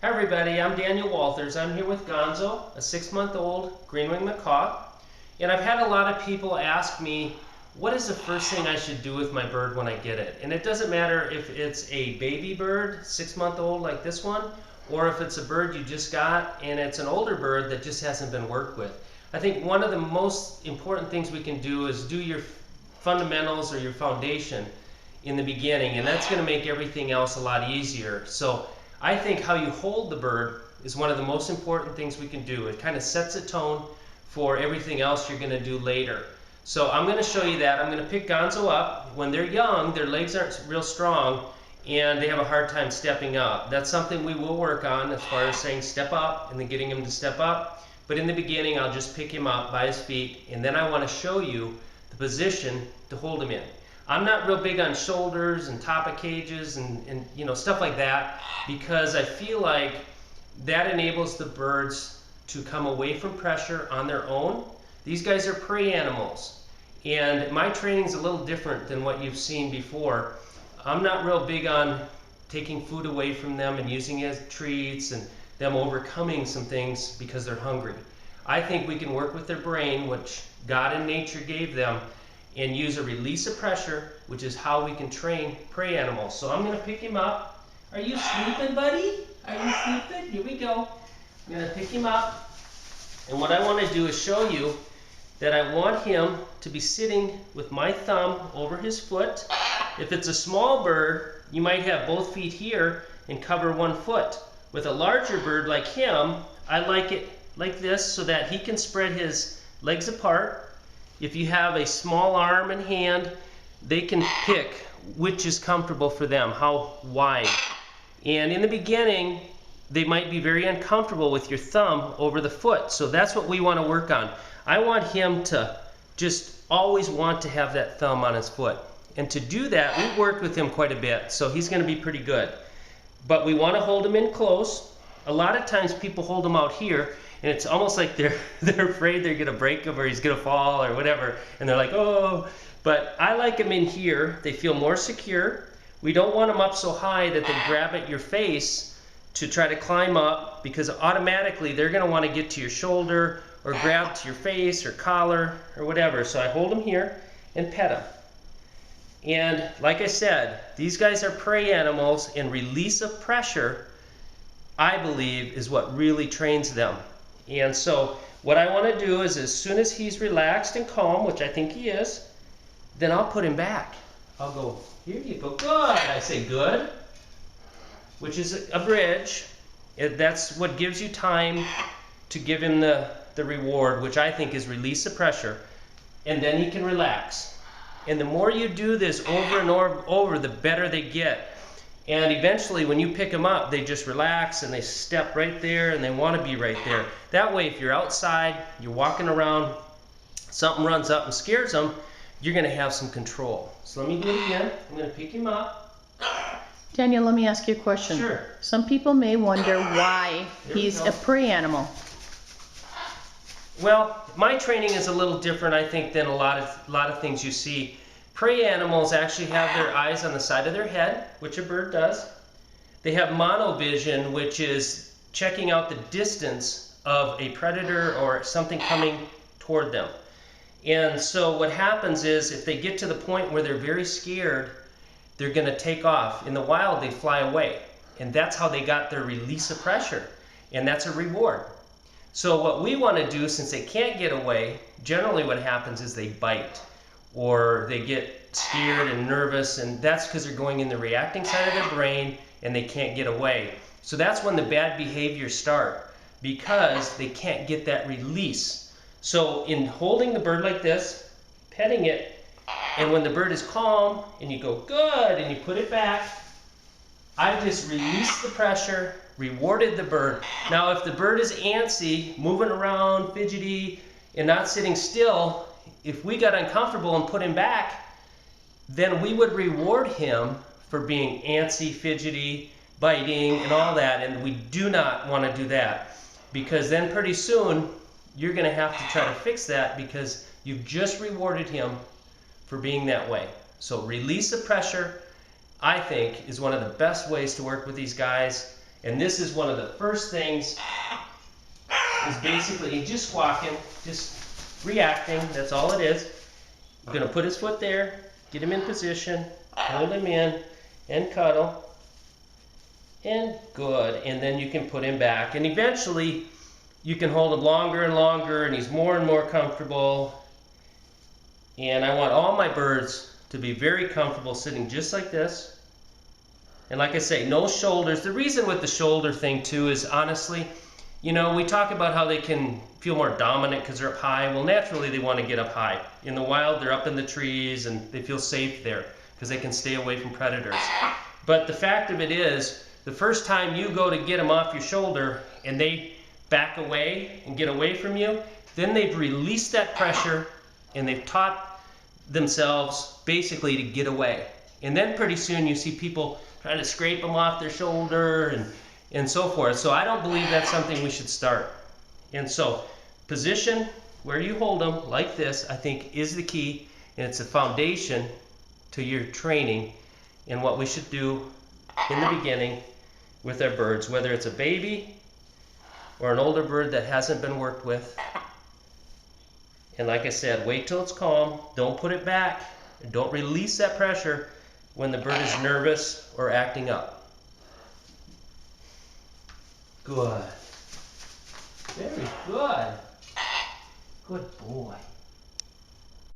Hi everybody, I'm Daniel Walters. I'm here with Gonzo, a 6-month-old green-winged macaw. And I've had a lot of people ask me, what is the first thing I should do with my bird when I get it? And it doesn't matter if it's a baby bird, 6-month-old like this one, or if it's a bird you just got and it's an older bird that just hasn't been worked with. I think one of the most important things we can do is do your fundamentals or your foundation in the beginning, and that's going to make everything else a lot easier. So I think how you hold the bird is one of the most important things we can do. It kind of sets a tone for everything else you're going to do later. So I'm going to show you that. I'm going to pick Gonzo up. When they're young, their legs aren't real strong and they have a hard time stepping up. That's something we will work on as far as saying step up and then getting him to step up. But in the beginning, I'll just pick him up by his feet, and then I want to show you the position to hold him in. I'm not real big on shoulders and top of cages and you know, stuff like that, because I feel like that enables the birds to come away from pressure on their own. These guys are prey animals, and my training is a little different than what you've seen before. I'm not real big on taking food away from them and using it as treats and them overcoming some things because they're hungry. I think we can work with their brain, which God and nature gave them, and use a release of pressure, which is how we can train prey animals. So I'm going to pick him up. Are you sleeping, buddy? Are you sleeping? Here we go. I'm going to pick him up, and what I want to do is show you that I want him to be sitting with my thumb over his foot. If it's a small bird, you might have both feet here and cover one foot. With a larger bird like him, I like it like this so that he can spread his legs apart. If you have a small arm and hand, they can pick which is comfortable for them, how wide. And in the beginning, they might be very uncomfortable with your thumb over the foot. So that's what we want to work on. I want him to just always want to have that thumb on his foot. And to do that, we've worked with him quite a bit, so he's going to be pretty good. But we want to hold him in close. A lot of times people hold him out here, and it's almost like they're afraid they're going to break him or he's going to fall or whatever. And they're like, oh. But I like them in here. They feel more secure. We don't want them up so high that they grab at your face to try to climb up, because automatically they're going to want to get to your shoulder or grab to your face or collar or whatever. So I hold them here and pet them. And like I said, these guys are prey animals, and release of pressure, I believe, is what really trains them. And so what I want to do is, as soon as he's relaxed and calm, which I think he is, then I'll put him back. I'll go, here you go, good. I say good, which is a bridge. That's what gives you time to give him the reward, which I think is release of pressure. And then he can relax. And the more you do this over and over, the better they get. And eventually, when you pick them up, they just relax and they step right there and they want to be right there. That way, if you're outside, you're walking around, something runs up and scares them, you're going to have some control. So let me do it again. I'm going to pick him up. Daniel, let me ask you a question. Sure. Some people may wonder why he's a prey animal. Well, my training is a little different, I think, than a lot of things you see. Prey animals actually have their eyes on the side of their head, which a bird does. They have monovision, which is checking out the distance of a predator or something coming toward them. And so what happens is, if they get to the point where they're very scared, they're going to take off. In the wild, they fly away. And that's how they got their release of pressure. And that's a reward. So what we want to do, since they can't get away, generally what happens is they bite, or they get scared and nervous, and that's because they're going in the reacting side of their brain and they can't get away. So that's when the bad behaviors start, because they can't get that release. So in holding the bird like this, petting it, and when the bird is calm and you go good and you put it back, I just released the pressure, rewarded the bird. Now if the bird is antsy, moving around, fidgety, and not sitting still, if we got uncomfortable and put him back, then we would reward him for being antsy, fidgety, biting, and all that. And we do not want to do that, because then pretty soon you're going to have to try to fix that, because you've just rewarded him for being that way. So release of pressure, I think, is one of the best ways to work with these guys. And this is one of the first things, is basically just squawking, just reacting, that's all it is. I'm gonna put his foot there, get him in position, hold him in, and cuddle. And good, and then you can put him back. And eventually, you can hold him longer and longer, and he's more and more comfortable. And I want all my birds to be very comfortable sitting just like this. And like I say, no shoulders. The reason with the shoulder thing too is honestly, you know, we talk about how they can feel more dominant because they're up high. Well, naturally they want to get up high. In the wild, they're up in the trees and they feel safe there because they can stay away from predators. But the fact of it is, the first time you go to get them off your shoulder and they back away and get away from you, then they've released that pressure and they've taught themselves basically to get away. And then pretty soon you see people trying to scrape them off their shoulder and so forth. So I don't believe that's something we should start. And so position where you hold them like this, I think, is the key, and it's a foundation to your training and what we should do in the beginning with our birds, whether it's a baby or an older bird that hasn't been worked with. And like I said, wait till it's calm, don't put it back, and don't release that pressure when the bird is nervous or acting up. Good. Very good. Good boy.